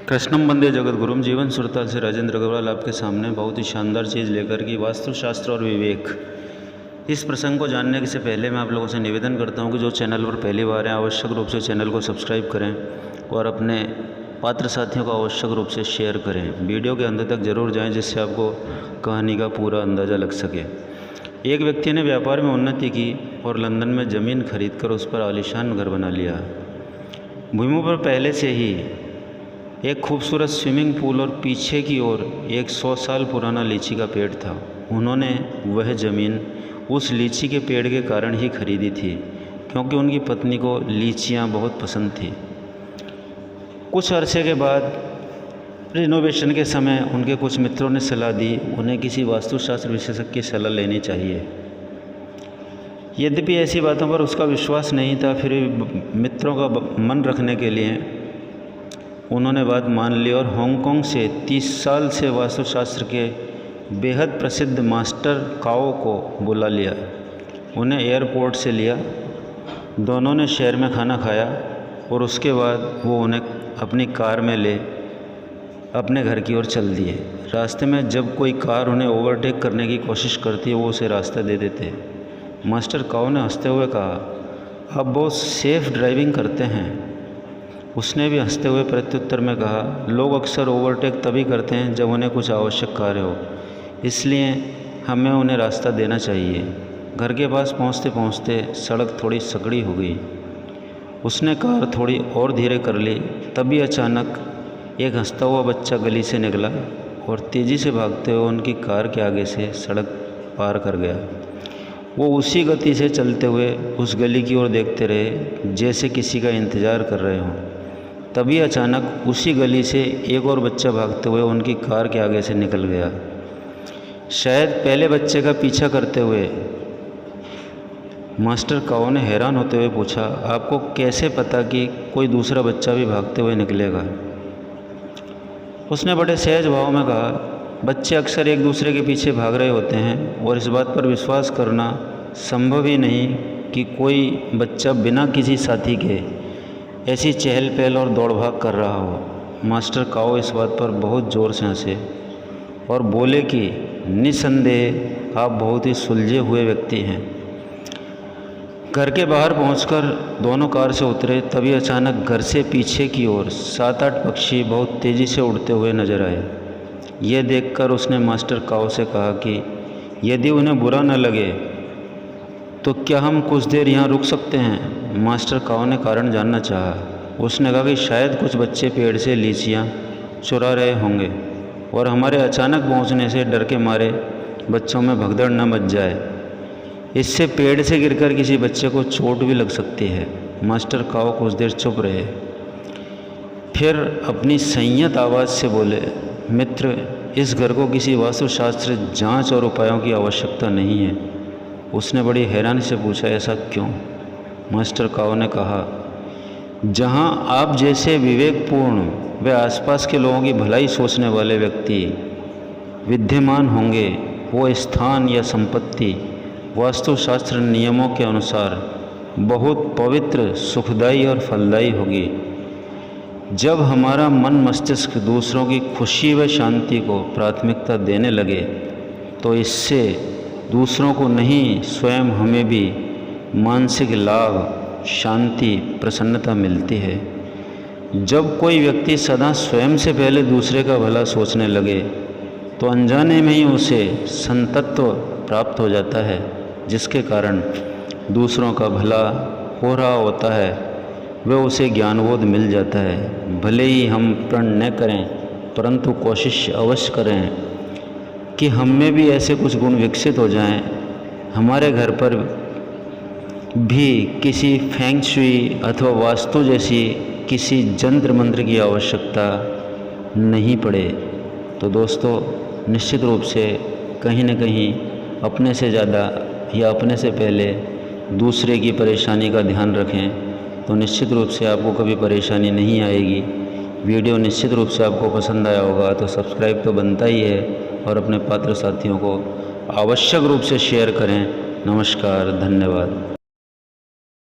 कृष्णम वंदे जगद्गुरुम। जीवन सुरताल से राजेंद्र अग्रवाल आपके सामने बहुत ही शानदार चीज़ लेकर की वास्तुशास्त्र और विवेक। इस प्रसंग को जानने से पहले मैं आप लोगों से निवेदन करता हूं कि जो चैनल पर पहली बार हैं आवश्यक रूप से चैनल को सब्सक्राइब करें और अपने पात्र साथियों को आवश्यक रूप से शेयर करें। वीडियो के अंत तक जरूर जाएं जिससे आपको कहानी का पूरा अंदाज़ा लग सके। एक व्यक्ति ने व्यापार में उन्नति की और लंदन में ज़मीन खरीद कर उस पर आलीशान घर बना लिया। भूमि पर पहले से ही एक खूबसूरत स्विमिंग पूल और पीछे की ओर एक 100 साल पुराना लीची का पेड़ था। उन्होंने वह ज़मीन उस लीची के पेड़ के कारण ही खरीदी थी क्योंकि उनकी पत्नी को लीचियां बहुत पसंद थी। कुछ अरसे के बाद रिनोवेशन के समय उनके कुछ मित्रों ने सलाह दी उन्हें किसी वास्तुशास्त्र विशेषज्ञ की सलाह लेनी चाहिए। यद्यपि ऐसी बातों पर उसका विश्वास नहीं था, फिर भी मित्रों का मन रखने के लिए उन्होंने बात मान ली और हांगकांग से 30 साल से वास्तुशास्त्र के बेहद प्रसिद्ध मास्टर काओ को बुला लिया। उन्हें एयरपोर्ट से लिया। दोनों ने शहर में खाना खाया और उसके बाद वो उन्हें अपनी कार में ले अपने घर की ओर चल दिए। रास्ते में जब कोई कार उन्हें ओवरटेक करने की कोशिश करती है वो उसे रास्ता दे देते। मास्टर काओ ने हंसते हुए कहा, आप बहुत सेफ ड्राइविंग करते हैं। उसने भी हंसते हुए प्रत्युत्तर में कहा, लोग अक्सर ओवरटेक तभी करते हैं जब उन्हें कुछ आवश्यक कार्य हो, इसलिए हमें उन्हें रास्ता देना चाहिए। घर के पास पहुंचते पहुंचते सड़क थोड़ी सकड़ी हो गई। उसने कार थोड़ी और धीरे कर ली। तभी अचानक एक हंसता हुआ बच्चा गली से निकला और तेज़ी से भागते हुए उनकी कार के आगे से सड़क पार कर गया। वो उसी गति से चलते हुए उस गली की ओर देखते रहे जैसे किसी का इंतज़ार कर रहे हों। तभी अचानक उसी गली से एक और बच्चा भागते हुए उनकी कार के आगे से निकल गया, शायद पहले बच्चे का पीछा करते हुए। मास्टर काओ ने हैरान होते हुए पूछा, आपको कैसे पता कि कोई दूसरा बच्चा भी भागते हुए निकलेगा? उसने बड़े सहज भाव में कहा, बच्चे अक्सर एक दूसरे के पीछे भाग रहे होते हैं और इस बात पर विश्वास करना संभव ही नहीं कि कोई बच्चा बिना किसी साथी के ऐसी चहल पहल और दौड़ भाग कर रहा हो। मास्टर काओ इस बात पर बहुत ज़ोर से हंसे और बोले कि निस्संदेह आप बहुत ही सुलझे हुए व्यक्ति हैं। घर के बाहर पहुंचकर दोनों कार से उतरे। तभी अचानक घर से पीछे की ओर 7-8 पक्षी बहुत तेज़ी से उड़ते हुए नजर आए। यह देखकर उसने मास्टर काओ से कहा कि यदि उन्हें बुरा न लगे तो क्या हम कुछ देर यहाँ रुक सकते हैं? मास्टर काओ ने कारण जानना चाहा। उसने कहा कि शायद कुछ बच्चे पेड़ से लीचियाँ चुरा रहे होंगे और हमारे अचानक पहुँचने से डर के मारे बच्चों में भगदड़ न मच जाए। इससे पेड़ से गिरकर किसी बच्चे को चोट भी लग सकती है। मास्टर काओ कुछ देर चुप रहे, फिर अपनी संयत आवाज़ से बोले, मित्र, इस घर को किसी वास्तुशास्त्र जांच और उपायों की आवश्यकता नहीं है। उसने बड़ी हैरानी से पूछा, ऐसा क्यों? मास्टर काओ ने कहा, जहां आप जैसे विवेकपूर्ण व आसपास के लोगों की भलाई सोचने वाले व्यक्ति विद्यमान होंगे वो स्थान या संपत्ति वास्तुशास्त्र नियमों के अनुसार बहुत पवित्र, सुखदायी और फलदायी होगी। जब हमारा मन मस्तिष्क दूसरों की खुशी व शांति को प्राथमिकता देने लगे तो इससे दूसरों को नहीं स्वयं हमें भी मानसिक लाभ, शांति, प्रसन्नता मिलती है। जब कोई व्यक्ति सदा स्वयं से पहले दूसरे का भला सोचने लगे तो अनजाने में ही उसे संतत्व प्राप्त हो जाता है, जिसके कारण दूसरों का भला हो रहा होता है वह उसे ज्ञानबोध मिल जाता है। भले ही हम प्रण न करें परंतु कोशिश अवश्य करें कि हम में भी ऐसे कुछ गुण विकसित हो जाएं। हमारे घर पर भी किसी फेंग शुई अथवा वास्तु जैसी किसी जंत्र मंत्र की आवश्यकता नहीं पड़े। तो दोस्तों, निश्चित रूप से कहीं न कहीं अपने से ज़्यादा या अपने से पहले दूसरे की परेशानी का ध्यान रखें तो निश्चित रूप से आपको कभी परेशानी नहीं आएगी। वीडियो निश्चित रूप से आपको पसंद आया होगा तो सब्सक्राइब तो बनता ही है और अपने पात्र साथियों को आवश्यक रूप से शेयर करें। नमस्कार, धन्यवाद।